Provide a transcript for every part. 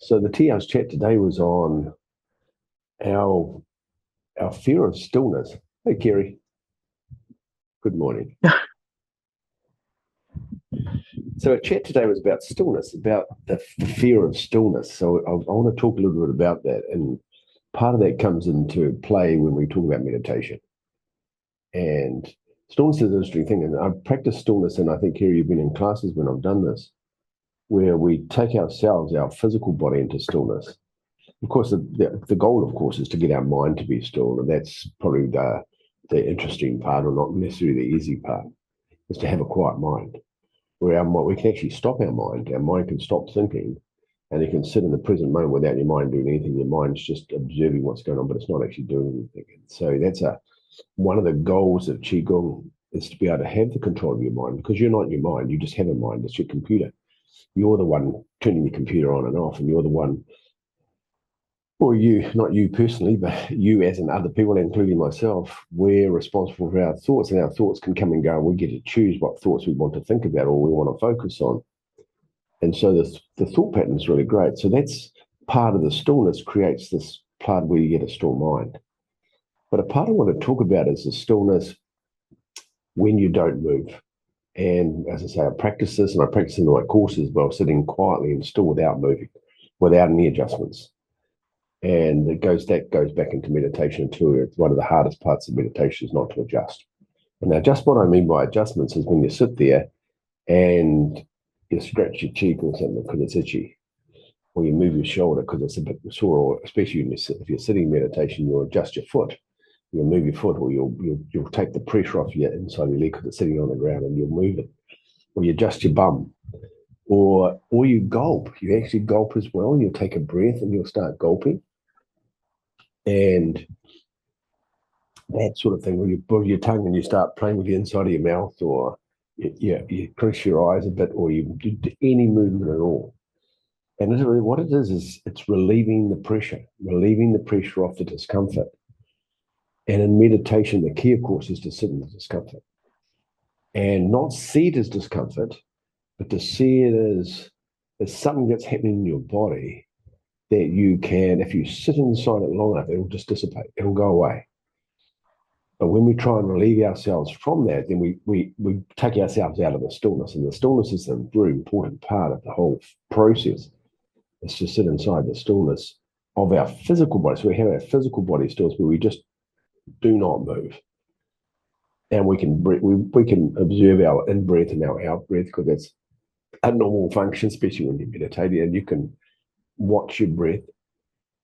So the Teahouse chat today was on our fear of stillness. Hey, Kerry. Good morning. So our chat today was about stillness, about the fear of stillness. So I want to talk a little bit about that. And part of that comes into play when we talk about meditation. And stillness is an interesting thing. And I've practiced stillness, and I think, Kerry, you've been in classes when I've done this, where we take ourselves, our physical body, into stillness. Of course, the goal, of course, is to get our mind to be still, and that's probably the interesting part, or not necessarily the easy part, is to have a quiet mind, where we can actually stop our mind. Our mind can stop thinking, and you can sit in the present moment without your mind doing anything. Your mind's just observing what's going on, but it's not actually doing anything. So that's one of the goals of Qigong, is to be able to have the control of your mind, because you're not your mind. You just have a mind. It's your computer. You're the one turning your computer on and off, and you're the one. Or you, not you personally, but you as in other people, including myself, we're responsible for our thoughts, and our thoughts can come and go, and we get to choose what thoughts we want to think about or we want to focus on. And so the thought pattern is really great. So that's part of the stillness, creates this part where you get a still mind. But a part I want to talk about is the stillness when you don't move. And as I say, I practice this, and I practice in my courses by sitting quietly and still without moving, without any adjustments. And that goes back into meditation too. It's one of the hardest parts of meditation is not to adjust. And now, just what I mean by adjustments is when you sit there and you scratch your cheek or something because it's itchy, or you move your shoulder because it's a bit sore, or especially if you're sitting in meditation, you'll adjust your foot. You'll move your foot, or you'll take the pressure off your inside your leg because it's sitting on the ground, and you'll move it. Or you adjust your bum. Or you gulp. You actually gulp as well. You'll take a breath and you'll start gulping. And that sort of thing, where you pull your tongue and you start playing with the inside of your mouth, or you crease your eyes a bit, or you do any movement at all. And what it is it's relieving the pressure off the discomfort. And in meditation, the key, of course, is to sit in the discomfort and not see it as discomfort, but to see it as something that's happening in your body that you can, if you sit inside it long enough, it'll just dissipate. It'll go away. But when we try and relieve ourselves from that, then we take ourselves out of the stillness. And the stillness is a very important part of the whole process. It's to sit inside the stillness of our physical body. So we have our physical body stillness where we just do not move. And we can observe our in-breath and our out-breath, because that's a normal function, especially when you're meditating, and you can watch your breath.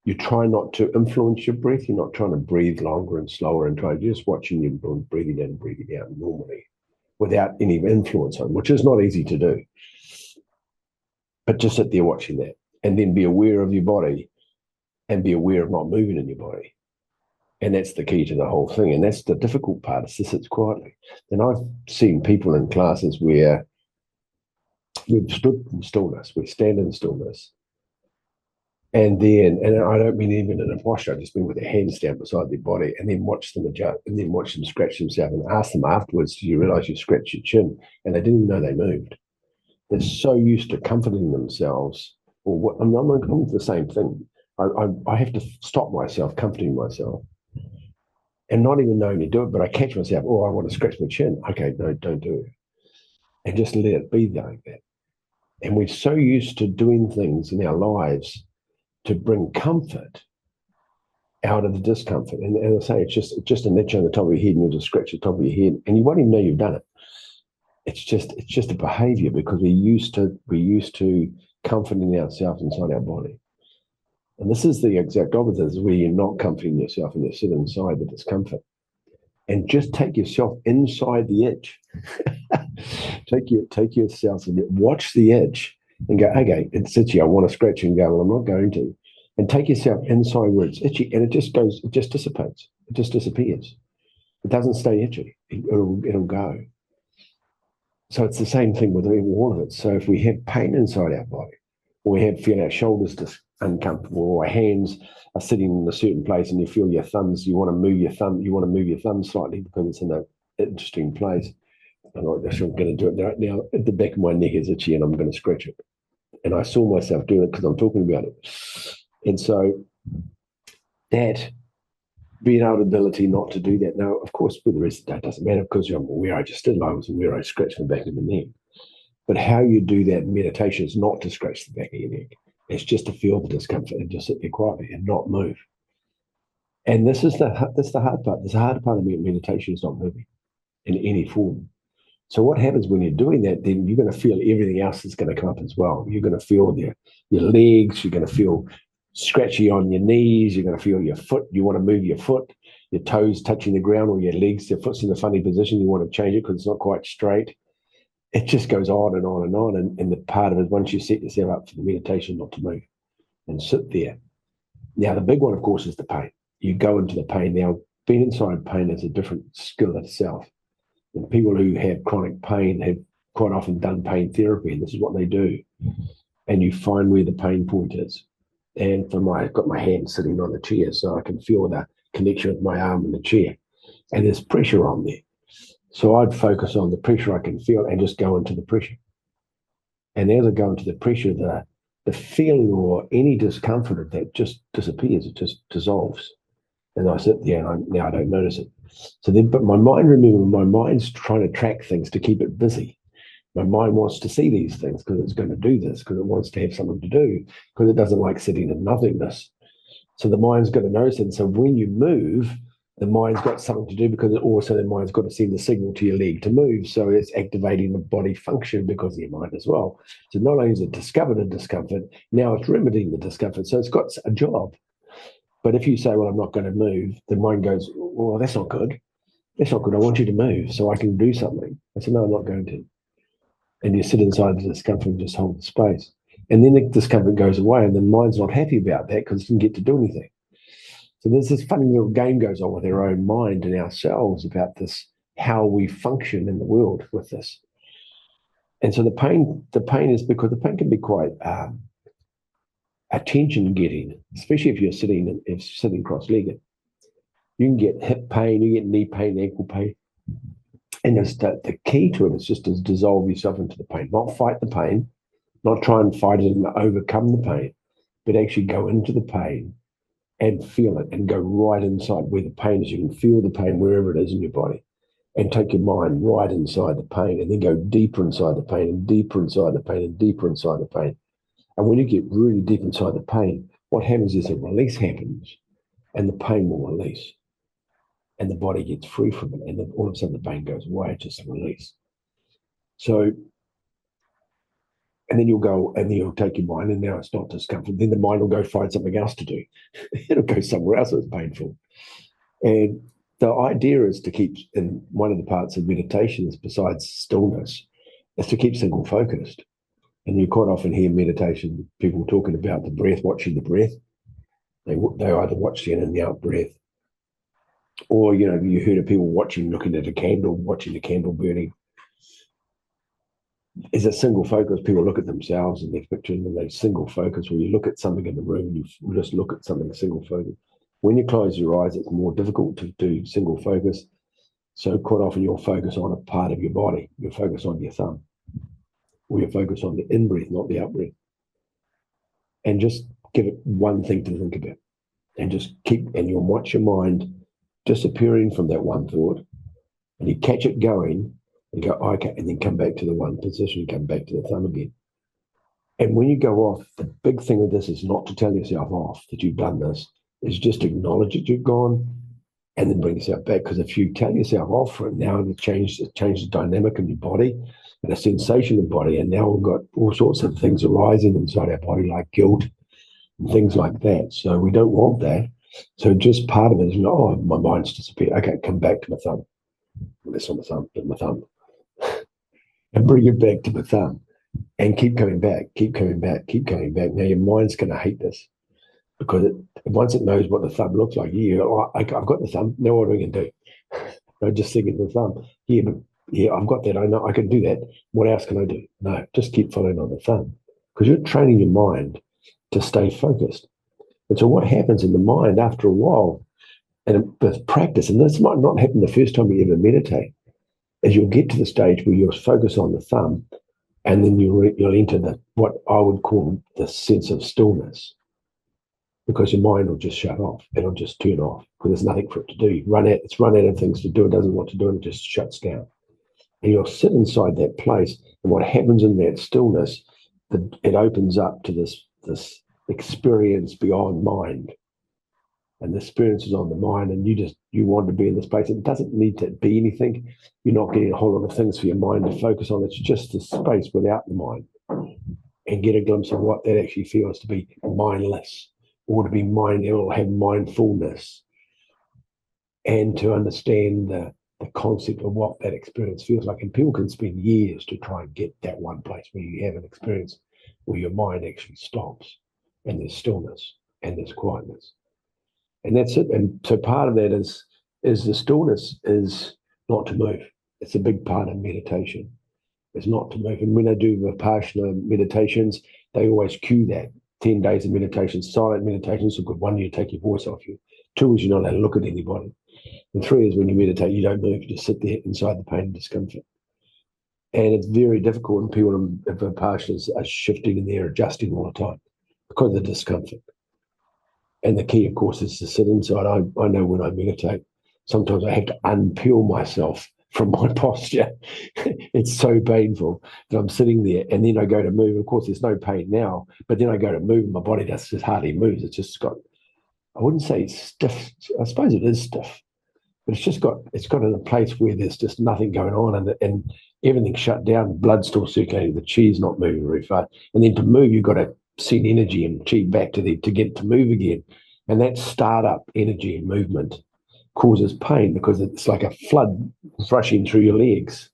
You try not to influence your breath. You're not trying to breathe longer and slower, and just watching you breathing in and breathing out normally without any influence on, which is not easy to do. But just sit there watching that, and then be aware of your body and be aware of not moving in your body. And that's the key to the whole thing. And that's the difficult part, is to sit quietly. And I've seen people in classes where we've stood in stillness, we stand in stillness, and I don't mean even in a posture, I just mean with their hands down beside their body, and then watch them adjust, and then watch them scratch themselves, and ask them afterwards, do you realize you scratched your chin? And they didn't even know they moved. They're so used to comforting themselves. Or what, I'm the same thing. I have to stop myself comforting myself and not even knowing to do it, but I catch myself, I want to scratch my chin. Okay, no, don't do it. And just let it be like that. And we're so used to doing things in our lives to bring comfort out of the discomfort. And as I say, it's just an itch on the top of your head, and you'll just scratch the top of your head, and you won't even know you've done it. It's just a behavior, because we're used to comforting ourselves inside our body. And this is the exact opposite, is where you're not comforting yourself and you sit inside the discomfort. And just take yourself inside the itch. take yourself and watch the itch and go, okay, it's itchy. I want to scratch, and go, well, I'm not going to. And take yourself inside where it's itchy, and it just dissipates. It just disappears. It doesn't stay itchy. It'll go. So it's the same thing with all of it. So if we have pain inside our body, or we feel our shoulders uncomfortable, or our hands are sitting in a certain place, and you feel your thumbs, you want to move your thumb slightly because it's in an interesting place. I'm going to do it right now. At the back of my neck is itchy, and I'm going to scratch it. And I saw myself doing it because I'm talking about it. And so that being able ability not to do that. Now, of course, with the rest of the day, it doesn't matter because I'm aware I just did. I was aware I scratched the back of my neck. But how you do that in meditation is not to scratch the back of your neck. It's just to feel the discomfort and just sit there quietly and not move. And that's the hard part. The hard part of meditation is not moving in any form. So what happens when you're doing that, then you're going to feel everything else that's going to come up as well. You're going to feel your legs, you're going to feel scratchy on your knees, you're going to feel your foot, you want to move your foot, your toes touching the ground, or your legs, your foot's in a funny position, you want to change it because it's not quite straight. It just goes on and on and on. And the part of it, once you set yourself up for the meditation, not to move and sit there. Now, the big one, of course, is the pain. You go into the pain. Now, being inside pain is a different skill itself. And people who have chronic pain have quite often done pain therapy, and this is what they do. And you find where the pain point is. And I've got my hand sitting on the chair, so I can feel the connection with my arm and the chair. And there's pressure on there. So I'd focus on the pressure I can feel and just go into the pressure. And as I go into the pressure, the feeling or any discomfort of that just disappears. It just dissolves. And I sit there and now I don't notice it. So then, but my mind's trying to track things to keep it busy. My mind wants to see these things because it's going to do this, because it wants to have something to do, because it doesn't like sitting in nothingness. So the mind's got to notice it. And so when you move, the mind's got something to do because also the mind's got to send the signal to your leg to move. So it's activating the body function because of your mind as well. So not only is it discovered a discomfort, now it's remedying the discomfort. So it's got a job. But if you say, well, I'm not going to move, the mind goes, well, that's not good. That's not good. I want you to move so I can do something. I said, no, I'm not going to. And you sit inside the discomfort and just hold the space. And then the discomfort goes away and the mind's not happy about that because it didn't get to do anything. So there's this funny little game goes on with our own mind and ourselves about this, how we function in the world with this. And so the pain is because the pain can be quite attention getting, especially if you're sitting cross-legged. You can get hip pain, you get knee pain, ankle pain. And the key to it is just to dissolve yourself into the pain, not fight the pain, not try and fight it and overcome the pain, but actually go into the pain and feel it and go right inside where the pain is. You can feel the pain wherever it is in your body and take your mind right inside the pain and then go deeper inside the pain and deeper inside the pain and deeper inside the pain. And when you get really deep inside the pain, what happens is a release happens and the pain will release and the body gets free from it. And then all of a sudden the pain goes away, just release. So, and then you'll go and then you'll take your mind and now it's not discomfort. Then the mind will go find something else to do. It'll go somewhere else that's painful. And the idea is to keep, in one of the parts of meditation is besides stillness, is to keep single focused. And you quite often hear meditation people talking about the breath, watching the breath. They either watch the in and the out breath, or you heard of people looking at a candle, watching the candle burning. Is a single focus. People look at themselves and their picture, and they single focus. When you look at something in the room, you just look at something single focus. When you close your eyes, it's more difficult to do single focus. So quite often you'll focus on a part of your body. You'll focus on your thumb, or you focus on the in breath, not the out breath, and just give it one thing to think about, and just and you'll watch your mind disappearing from that one thought, and you catch it going. And go, okay, and then come back to the one position, come back to the thumb again. And when you go off, the big thing of this is not to tell yourself off that you've done this, is just acknowledge that you've gone and then bring yourself back. Because if you tell yourself off for it now, it changes the dynamic of your body and the sensation of the body. And now we've got all sorts of things arising inside our body, like guilt and things like that. So we don't want that. So just part of it is, oh, my mind's disappeared. Okay, come back to my thumb. That's on my thumb. And bring it back to the thumb and keep coming back, keep coming back, keep coming back. Now your mind's going to hate this because once it knows what the thumb looks like, I've got the thumb. Now what are we going to do? No, just thinking the thumb. I've got that. I know I can do that. What else can I do? No, just keep following on the thumb because you're training your mind to stay focused. And so what happens in the mind after a while, and with practice, and this might not happen the first time you ever meditate, is you'll get to the stage where you'll focus on the thumb And then you'll enter what I would call the sense of stillness, because your mind will just shut off. It'll just turn off because there's nothing for it to do. It's run out of things to do. It doesn't want to do it. It just shuts down. And you'll sit inside that place. And what happens in that stillness, it opens up to this experience beyond mind. And the experience is on the mind, and you want to be in this place. It doesn't need to be anything. You're not getting a whole lot of things for your mind to focus on. It's just the space without the mind, and get a glimpse of what that actually feels to be mindless, or to be or have mindfulness, and to understand the concept of what that experience feels like. And people can spend years to try and get that one place where you have an experience where your mind actually stops, and there's stillness and there's quietness. And that's it. And so part of that is the stillness is not to move. It's a big part of meditation. It's not to move. And when I do Vipassana meditations, they always cue that. 10 days of meditation, silent meditation. So good. 1, you take your voice off you. 2 is you're not allowed to look at anybody. And 3 is when you meditate, you don't move. You just sit there inside the pain and discomfort. And it's very difficult when people in Vipassana are shifting and they're adjusting all the time because of the discomfort. And the key, of course, is to sit inside. I know when I meditate, sometimes I have to unpeel myself from my posture. It's so painful that I'm sitting there, and then I go to move. Of course, there's no pain now, but then I go to move, and my body just hardly moves. It's just got, I wouldn't say stiff. I suppose it is stiff, but it's got in a place where there's just nothing going on, and everything's shut down. Blood's still circulating. The chi's not moving very far, and then to move, you've got to send energy and chi back to get to move again. And that startup energy and movement causes pain because it's like a flood rushing through your legs.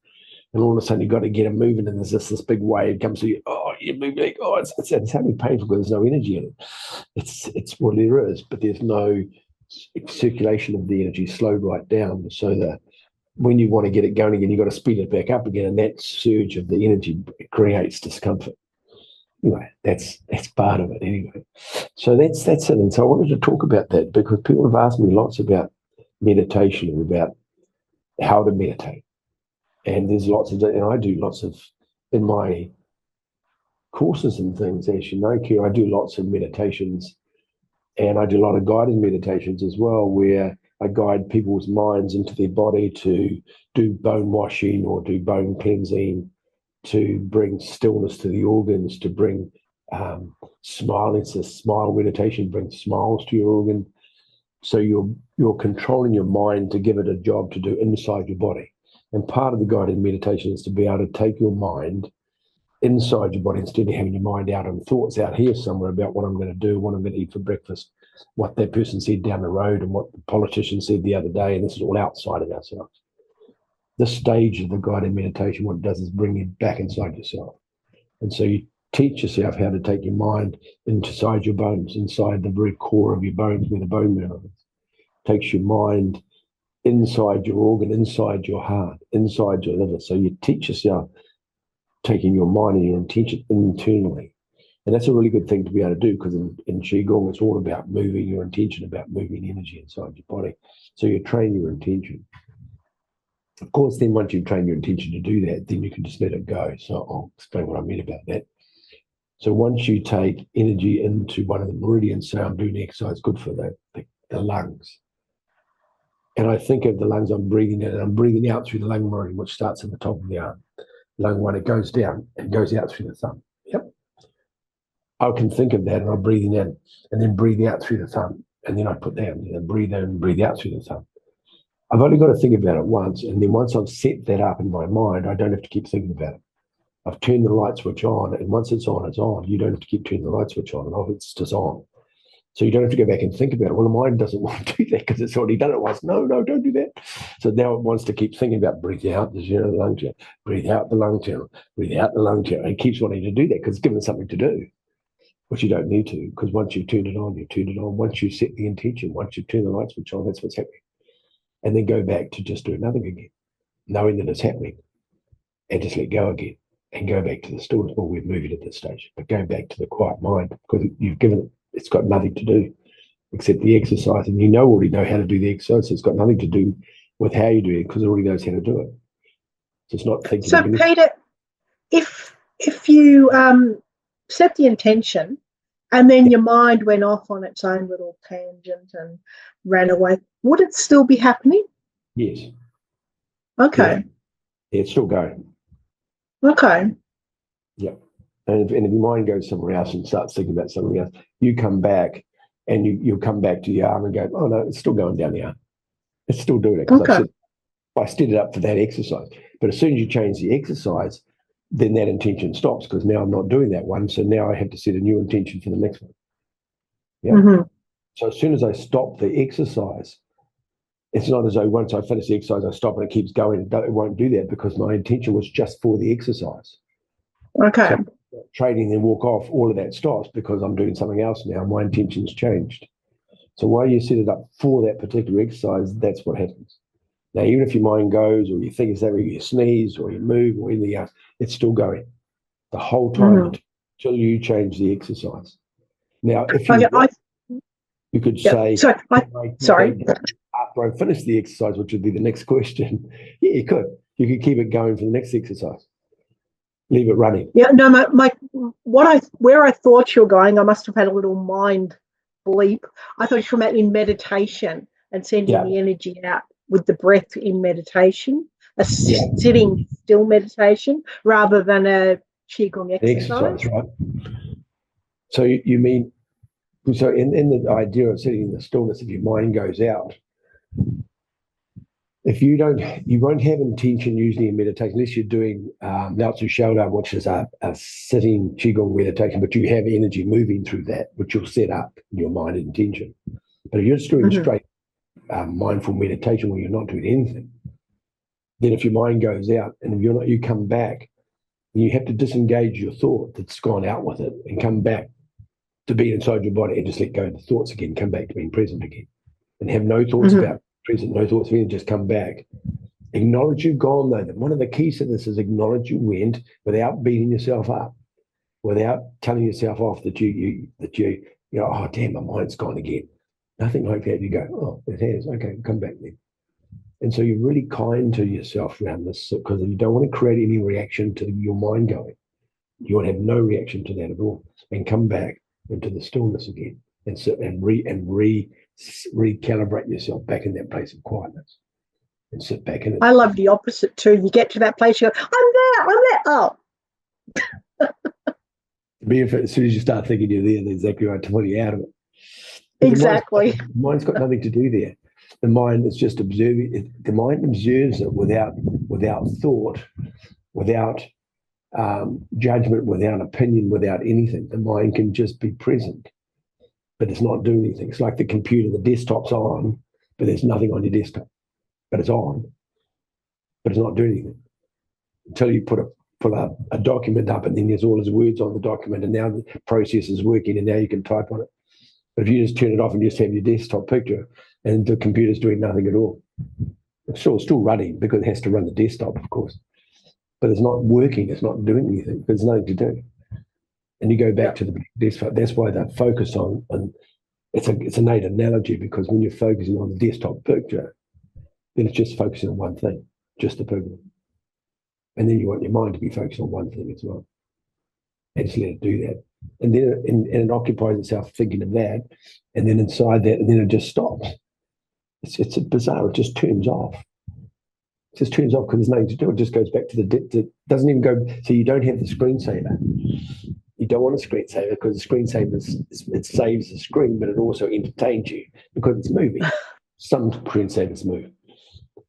And all of a sudden you've got to get them moving, and there's this big wave comes through you. Oh, you move like, oh, it's having painful because there's no energy in it. It's what there is, but there's no circulation of the energy slowed right down. So that when you want to get it going again, you've got to speed it back up again. And that surge of the energy creates discomfort. Anyway, that's part of it anyway. So that's it. And so I wanted to talk about that because people have asked me lots about meditation and about how to meditate. And there's lots of, and I do lots of, in my courses and things, as you know, Kira, I do lots of meditations, and I do a lot of guided meditations as well, where I guide people's minds into their body to do bone washing or do bone cleansing, to bring stillness to the organs, to bring smiling. It's a smile meditation, brings smiles to your organ. So you're controlling your mind to give it a job to do inside your body. And part of the guided meditation is to be able to take your mind inside your body instead of having your mind out on thoughts out here somewhere about what I'm going to do, what I'm going to eat for breakfast, what that person said down the road, and what the politician said the other day. And this is all outside of ourselves. This stage of the guided meditation, what it does is bring you back inside yourself. And so you teach yourself how to take your mind inside your bones, inside the very core of your bones where the bone marrow is. Takes your mind inside your organ, inside your heart, inside your liver. So you teach yourself taking your mind and your intention internally. And that's a really good thing to be able to do, because in Qigong, it's all about moving your intention, about moving energy inside your body. So you train your intention. Of course, then once you've trained your intention to do that, then you can just let it go. So I'll explain what I mean about that. So once you take energy into one of the meridians, say I'm doing exercise, good for the lungs. And I think of the lungs, I'm breathing in and I'm breathing out through the lung meridian, which starts at the top of the arm. Lung one, it goes down and goes out through the thumb. Yep. I can think of that, and I'm breathing in and then breathing out through the thumb. And then I put down, and breathe in and breathe out through the thumb. I've only got to think about it once, and then once I've set that up in my mind, I don't have to keep thinking about it. I've turned the light switch on, and once it's on, it's on. You don't have to keep turning the light switch on and off, it's just on. So you don't have to go back and think about it. Well, the mind doesn't want to do that because it's already done it once. No, don't do that. So now it wants to keep thinking about breathe out the lung channel, breathe out the lung channel, breathe out the lung channel. And it keeps wanting to do that because it's given it something to do, which you don't need to, because once you've turned it on, you've turned it on. Once you set the intention, once you turn the light switch on, that's what's happening. And then go back to just do nothing again, knowing that it's happening, and just let go again and go back to the stillness. Well, we've moved at this stage, but go back to the quiet mind because you've given it, it's got nothing to do except the exercise. And you already know how to do the exercise. So it's got nothing to do with how you do it because it already knows how to do it. So it's not thinking. So, Peter, if you set the intention and then your mind went off on its own little tangent and ran away, would it still be happening? Yes. Okay. Yeah, it's still going. Okay. Yeah. And if your mind goes somewhere else and starts thinking about something else, you come back and you'll come back to your arm and go, oh, no, it's still going down the arm. It's still doing it because I stood it up for that exercise. But as soon as you change the exercise, then that intention stops because now I'm not doing that one. So now I have to set a new intention for the next one. Yeah. Mm-hmm. So as soon as I stop the exercise, it's not as though once I finish the exercise, I stop and it keeps going. It won't do that because my intention was just for the exercise. Okay. So training then walk off, all of that stops because I'm doing something else now. My intention's changed. So while you set it up for that particular exercise, that's what happens. Now, even if your mind goes or you think it's that, or you sneeze or you move or anything else, it's still going the whole time until you change the exercise. Now, if you could say, sorry. After I finish the exercise, which would be the next question, yeah, you could. You could keep it going for the next exercise. Leave it running. Yeah, no, where I thought you were going, I must have had a little mind bleep. I thought you were about in meditation and sending the energy out with the breath in meditation, sitting still meditation, rather than a Qigong exercise. Right? So you mean, so in the idea of sitting in the stillness, if your mind goes out, if you won't have intention usually in meditation, unless you're doing Lao Tzu Shaodan, which is a sitting Qigong meditation, but you have energy moving through that, which you'll set up in your mind intention. But if you're just doing straight mindful meditation where you're not doing anything, then if your mind goes out and if you come back, you have to disengage your thought that's gone out with it and come back to be inside your body and just let go of the thoughts again, come back to being present again and have no thoughts about present, no thoughts of anything, just come back. Acknowledge you've gone though. One of the keys to this is acknowledge you went without beating yourself up, without telling yourself off that you oh damn, my mind's gone again. Nothing like that. You go, oh, it has. Okay, come back then. And so you're really kind to yourself around this because you don't want to create any reaction to your mind going. You want to have no reaction to that at all and come back into the stillness again and sit and recalibrate yourself back in that place of quietness and sit back in it. I love the opposite too. You get to that place, you go, I'm there. Oh. As soon as you start thinking you're there, that's exactly right to pull you out of it. Exactly. The mind's got nothing to do there. The mind is just observing it. The mind observes it without thought, without judgment, without opinion, without anything. The mind can just be present, but it's not doing anything. It's like the computer, the desktop's on, but there's nothing on your desktop. But it's on, but it's not doing anything. Until you pull a document up and then there's all those words on the document and now the process is working and now you can type on it. But if you just turn it off and just have your desktop picture and the computer's doing nothing at all, it's still running because it has to run the desktop, of course. But it's not working, it's not doing anything, there's nothing to do. And you go back to the desktop. That's why that focus on, and it's a neat analogy because when you're focusing on the desktop picture, then it's just focusing on one thing, just the picture. And then you want your mind to be focused on one thing as well. And just let it do that. And then it occupies itself thinking of that, and then inside that, and then it just stops. It's bizarre, it just turns off. It just turns off because there's nothing to do. It just goes back to the doesn't even go, so you don't have the screensaver. You don't want a screensaver because the screensaver it saves the screen, but it also entertains you because it's moving. Some screensavers move.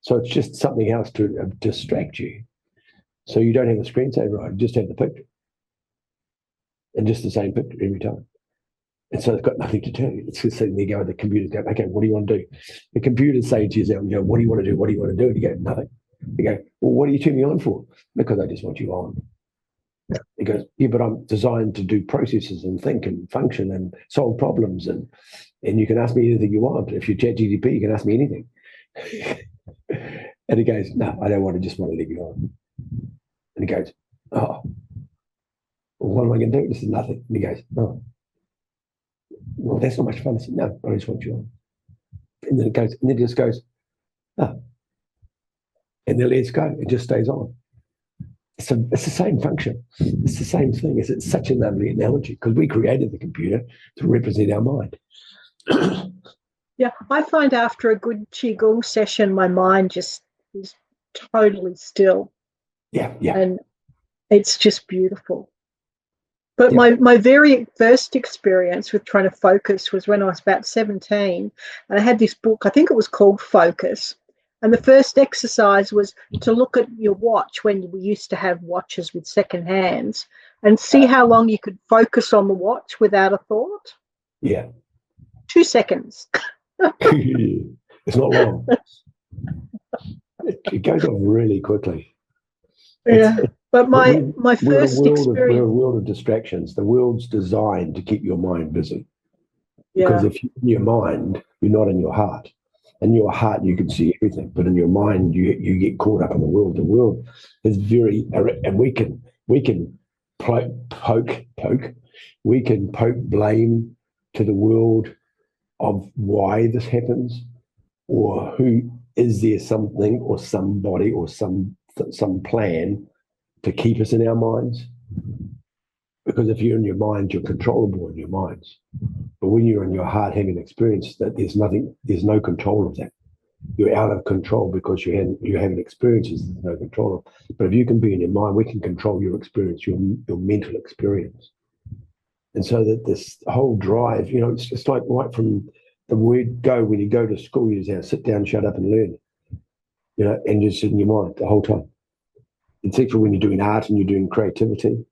So it's just something else to distract you. So you don't have a screensaver on, you just have the picture. And just the same picture every time. And so it's got nothing to do. It's just sitting there going, the computer's going, okay, what do you want to do? The computer's saying to yourself, what do you want to do? What do you want to do? And you go, nothing. You go, well, what do you turn me on for? Because I just want you on. He goes, yeah, but I'm designed to do processes and think and function and solve problems. And you can ask me anything you want. If you're ChatGPT, you can ask me anything. And he goes, no, I don't want to, just want to leave you on. And he goes, oh, well, what am I going to do? This is nothing. And he goes, oh, well, that's not much fun. I said, no, I just want you on. And then it just goes, oh. And then it lets go. It just stays on. it's the same function. It's the same thing. It's such a lovely analogy because we created the computer to represent our mind. Yeah, I find after a good Qigong session, my mind just is totally still. Yeah. And it's just beautiful. But Yeah. my very first experience with trying to focus was when I was about 17. And I had this book, I think it was called Focus. And the first exercise was to look at your watch when we used to have watches with second hands and see how long you could focus on the watch without a thought. Yeah. 2 seconds. It's not long. It goes on really quickly. Yeah. But my we're first experience. We're a world of distractions. The world's designed to keep your mind busy. Because Yeah. if you're in your mind, you're not in your heart. In your heart, you can see everything, but in your mind, you get caught up in the world. The world is very, and we can poke, we can poke blame to the world of why this happens, or who is there something or somebody or some plan to keep us in our minds. Because if you're in your mind, you're controllable in your minds. But when you're in your heart having experience that there's no control of that. You're out of control because you're having experiences there's no control of. But if you can be in your mind, we can control your experience, your mental experience. And so that this whole drive, it's just like right from the word go, when you go to school, you just sit down, shut up and learn, and just sit in your mind the whole time. Except for when you're doing art and you're doing creativity.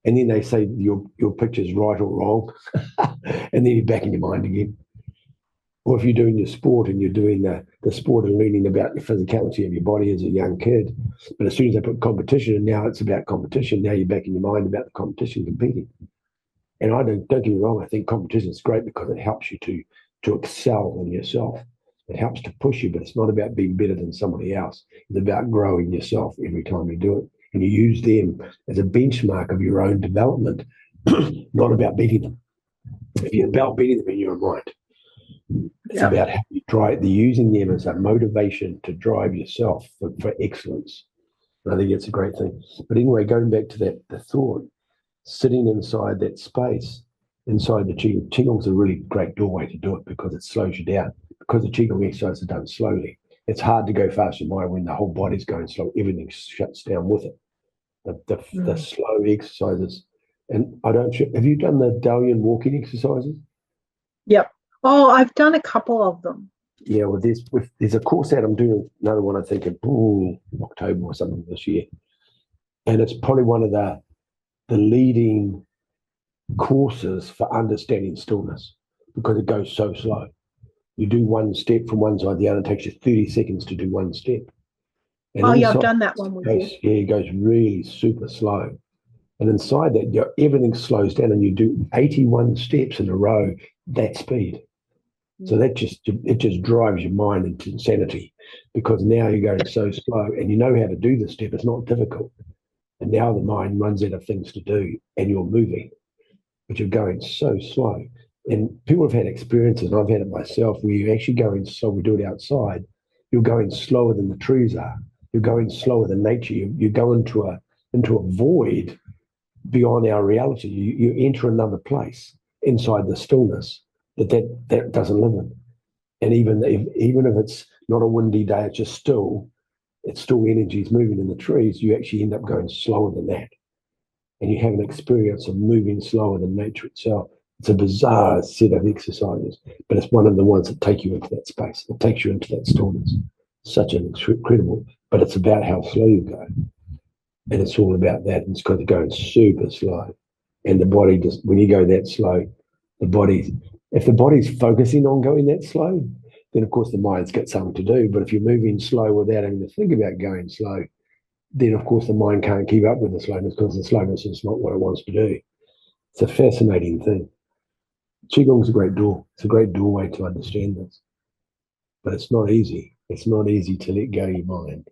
And then they say your picture's right or wrong, and then you're back in your mind again. Or if you're doing your sport and you're doing the sport and learning about the physicality of your body as a young kid, but as soon as they put competition, and now it's about competition, now you're back in your mind about the competition, competing. And I don't get me wrong, I think competition is great because it helps you to excel in yourself. It helps to push you, but it's not about being better than somebody else. It's about growing yourself every time you do it. And you use them as a benchmark of your own development, not about beating them. If you're about beating them in your mind, it's about how you drive, using them as a motivation to drive yourself for excellence. And I think it's a great thing. But anyway, going back to the thought, sitting inside that space, inside the Qigong. Qigong's a really great doorway to do it because it slows you down. Because the Qigong exercises are done slowly, it's hard to go fast in mind when the whole body's going slow. Everything shuts down with it. The slow exercises. And have you done the Dalian walking exercises? Yep. Oh, I've done a couple of them. Yeah, well, there's a course out. I'm doing another one, I think, in October or something this year. And it's probably one of the leading courses for understanding stillness because it goes so slow. You do one step from one side, the other takes you 30 seconds to do one step. And I've done that one with you. Yeah, it goes really super slow. And inside that, everything slows down and you do 81 steps in a row, that speed. So it just drives your mind into insanity because now you're going so slow and you know how to do the step. It's not difficult. And now the mind runs out of things to do and you're moving, but you're going so slow. And people have had experiences, and I've had it myself, where you're actually going slow. We do it outside. You're going slower than the trees are. You're going slower than nature. You go into a void beyond our reality. You enter another place inside the stillness that doesn't live in. And even if it's not a windy day, it's still energy is moving in the trees. You actually end up going slower than that, and you have an experience of moving slower than nature itself. It's a bizarre set of exercises, but it's one of the ones that take you into that space. It takes you into that stillness. Such an incredible, but it's about how slow you go. And it's all about that. And it's got to go super slow. And the body just, when you go that slow, if the body's focusing on going that slow, then of course the mind's got something to do. But if you're moving slow without having to think about going slow, then of course the mind can't keep up with the slowness because the slowness is not what it wants to do. It's a fascinating thing. Qigong's a great door. It's a great doorway to understand this. But it's not easy. It's not easy to let go of your mind.